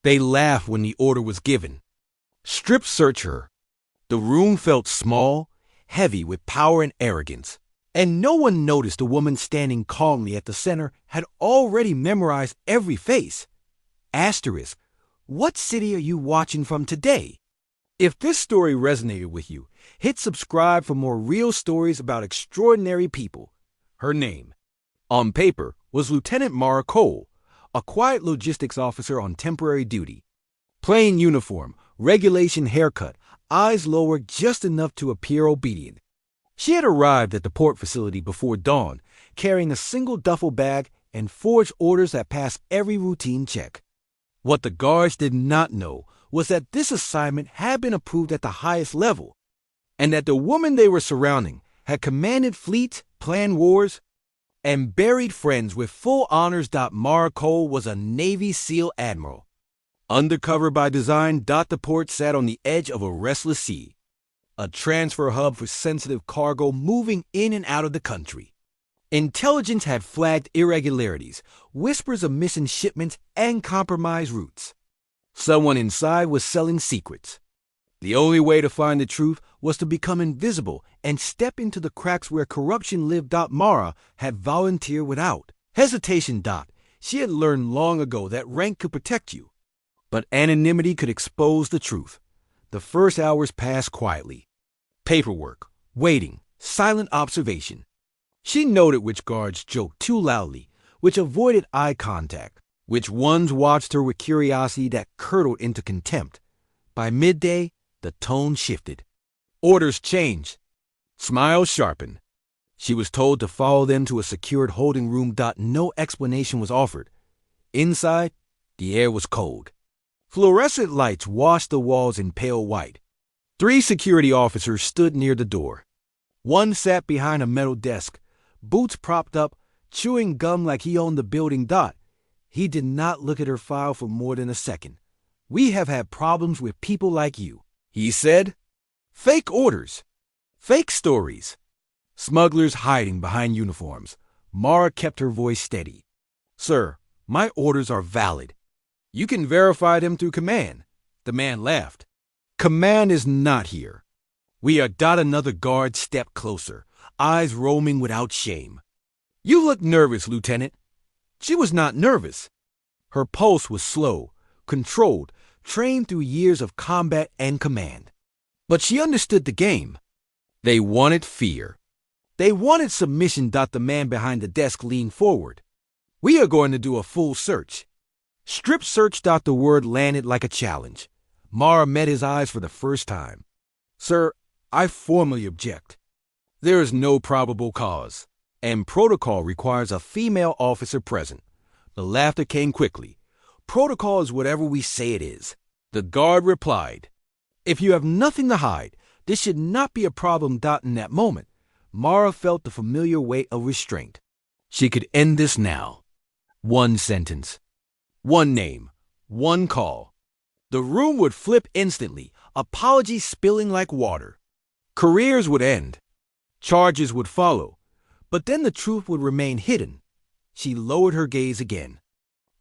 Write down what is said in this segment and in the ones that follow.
They laughed when the order was given. Strip search her. The room felt small, heavy with power and arrogance, and no one noticed the woman standing calmly at the center had already memorized every face. Asterisk, what city are you watching from today? If this story resonated with you, hit subscribe for more real stories about extraordinary people. Her name, on paper, was Lieutenant Mara Cole, a quiet logistics officer on temporary duty. Plain uniform, regulation haircut, eyes lowered just enough to appear obedient. She had arrived at the port facility before dawn, carrying a single duffel bag and forged orders that passed every routine check. What the guards did not know was that this assignment had been approved at the highest level, and that the woman they were surrounding had commanded fleets, planned wars, and buried friends with full honors. Mara Cole was a Navy SEAL Admiral. Undercover by design, the port sat on the edge of a restless sea, a transfer hub for sensitive cargo moving in and out of the country. Intelligence had flagged irregularities, whispers of missing shipments, and compromised routes. Someone inside was selling secrets. The only way to find the truth was to become invisible and step into the cracks where corruption lived. Mara had volunteered without hesitation. She had learned long ago that rank could protect you, but anonymity could expose the truth. The first hours passed quietly. Paperwork, waiting, silent observation. She noted which guards joked too loudly, which avoided eye contact, which ones watched her with curiosity that curdled into contempt. By midday, the tone shifted. Orders changed. Smiles sharpened. She was told to follow them to a secured holding room. No explanation was offered. Inside, the air was cold. Fluorescent lights washed the walls in pale white. 3 security officers stood near the door. One sat behind a metal desk, boots propped up, chewing gum like he owned the building. He did not look at her file for more than a second. "We have had problems with people like you," he said. "Fake orders. Fake stories. Smugglers hiding behind uniforms." Mara kept her voice steady. "Sir, my orders are valid. You can verify them through command." The man laughed. "Command is not here. We are." Another guard stepped closer, eyes roaming without shame. "You look nervous, Lieutenant." She was not nervous. Her pulse was slow, controlled, trained through years of combat and command. But she understood the game. They wanted fear. They wanted submission. The man behind the desk leaned forward. "We are going to do a full search." Strip search. The word landed like a challenge. Mara met his eyes for the first time. "Sir, I formally object. There is no probable cause, and protocol requires a female officer present." The laughter came quickly. "Protocol is whatever we say it is." The guard replied. "If you have nothing to hide, this should not be a problem." In that moment, Mara felt the familiar weight of restraint. She could end this now. One sentence. One name. One call. The room would flip instantly, apologies spilling like water. Careers would end. Charges would follow. But then the truth would remain hidden. She lowered her gaze again.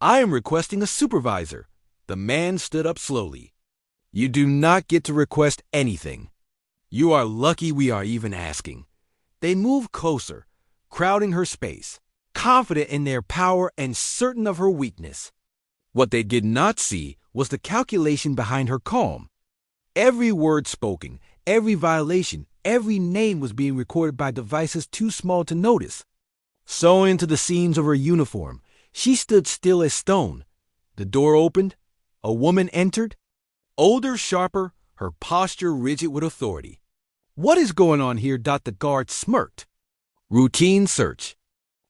"I am requesting a supervisor." The man stood up slowly. "You do not get to request anything. You are lucky we are even asking." They moved closer, crowding her space, confident in their power and certain of her weakness. What they did not see was the calculation behind her calm. Every word spoken, every violation, every name was being recorded by devices too small to notice. Sewn into the seams of her uniform, she stood still as stone. The door opened. A woman entered. Older, sharper, her posture rigid with authority. "What is going on here?" The guard smirked. "Routine search.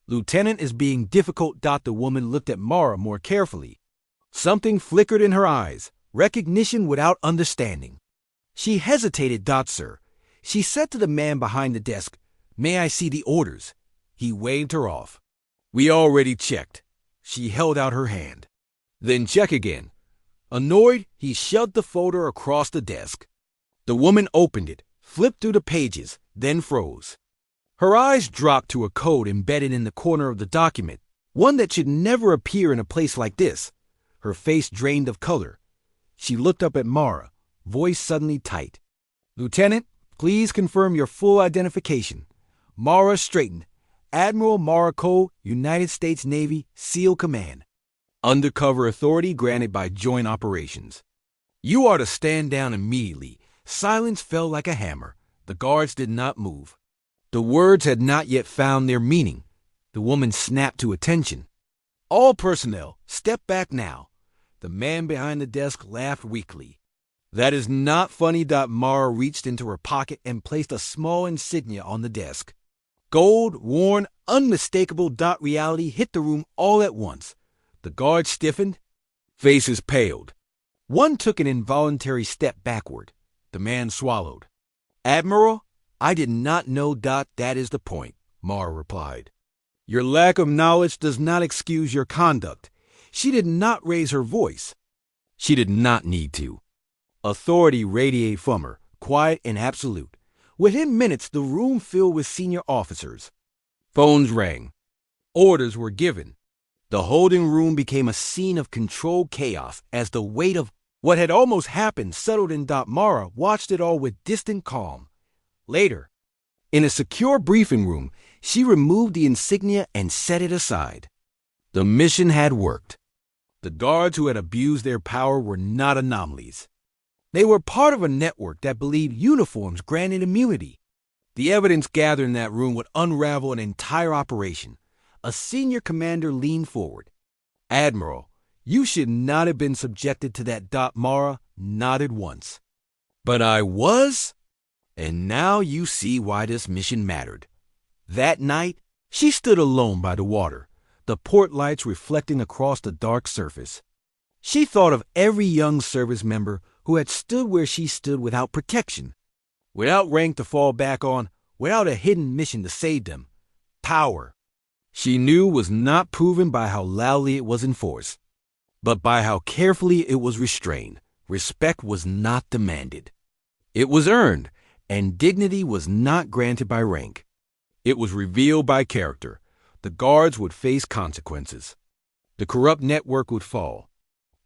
Lieutenant is being difficult." The woman looked at Mara more carefully. Something flickered in her eyes, recognition without understanding. She hesitated. "Sir," she said to the man behind the desk, "may I see the orders?" He waved her off. "We already checked." She held out her hand. "Then check again." Annoyed, he shoved the folder across the desk. The woman opened it, flipped through the pages, then froze. Her eyes dropped to a code embedded in the corner of the document, one that should never appear in a place like this. her face drained of color. She looked up at Mara, voice suddenly tight. "Lieutenant, please confirm your full identification." Mara straightened. "Admiral Mara Cole, United States Navy SEAL Command. Undercover authority granted by Joint Operations. You are to stand down immediately." Silence fell like a hammer. The guards did not move. The words had not yet found their meaning. The woman snapped to attention. "All personnel, step back now." The man behind the desk laughed weakly. "That is not funny." Mara reached into her pocket and placed a small insignia on the desk. Gold, worn, unmistakable. Reality hit the room all at once. The guards stiffened. Faces paled. One took an involuntary step backward. The man swallowed. "Admiral, I did not know. That is the point," Mara replied. "Your lack of knowledge does not excuse your conduct." She did not raise her voice. She did not need to. Authority radiated from her, quiet and absolute. Within minutes, the room filled with senior officers. Phones rang. Orders were given. The holding room became a scene of controlled chaos as the weight of what had almost happened settled in. Mara watched it all with distant calm. Later, in a secure briefing room, she removed the insignia and set it aside. The mission had worked. The guards who had abused their power were not anomalies. They were part of a network that believed uniforms granted immunity. The evidence gathered in that room would unravel an entire operation. A senior commander leaned forward. "Admiral, you should not have been subjected to that." Mara nodded once. "But I was? And now you see why this mission mattered." That night, she stood alone by the water, the port lights reflecting across the dark surface. She thought of every young service member who had stood where she stood without protection, without rank to fall back on, without a hidden mission to save them. Power, she knew, was not proven by how loudly it was enforced, but by how carefully it was restrained. Respect was not demanded. It was earned, and dignity was not granted by rank. It was revealed by character. The guards would face consequences. The corrupt network would fall.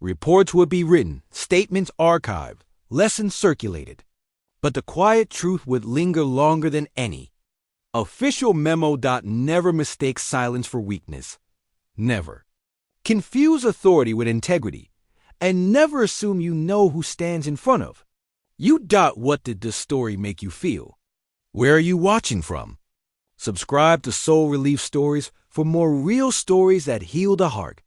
Reports would be written, statements archived, lessons circulated. But the quiet truth would linger longer than any. Official memo. Never mistake silence for weakness. Never. Confuse authority with integrity. And never assume you know who stands in front of you. What did this story make you feel? Where are you watching from? Subscribe to Soul Relief Stories for more real stories that heal the heart.